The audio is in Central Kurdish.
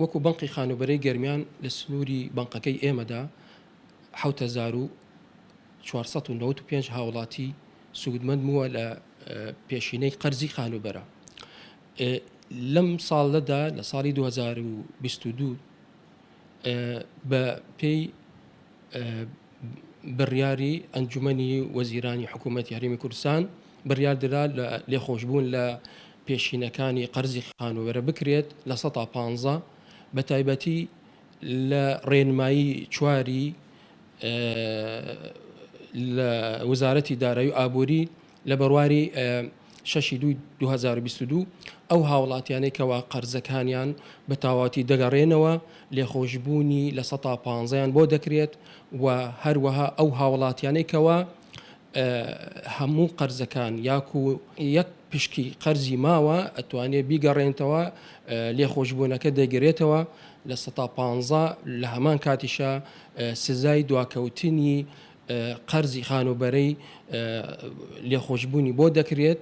وەکو بەنقی خانوبەرەی گەرمیان لە سنووری بەنقەکەی ئێمەدا 1995 هاوڵاتی سوودمەند بووە لە پێشینەی قەرزی خانوبەرە. لەم ساڵەدا لە ساڵی 2022 بە پێی بڕیاری ئەنجومەنی وەزیرانی حکوومەتی هەرێمی کوردستان بڕیاردرا لە لێخۆشبوون لە پێشینەکانی قەرزی خانوبەرە بکرێت لە 115 بە تایبەتی لە ڕێنمایی چواری لە وزارەتی دارایی و ئابووری لە بڕواری 6/2/2022 ئەو هاوڵاتیانەی کەوا قەرزەکانیان بە تاواتی دەگەڕێنەوە لێخۆشببوونی لە 115یان بۆ دەکرێت و هەروەها ئەو هاوڵاتیانەی کەوا هەموو قەرزەکان یاکو یەک پشکی قەرزی ماوە ئەتوانێت بیگەڕێنتەوە لێخۆشببوونەکە دەگرێتەوە لە 115 لە هەمان کاتیشە سزای دواکەوتنی قەرزی خانوبەرەی لێخۆشببوونی بۆ دەکرێت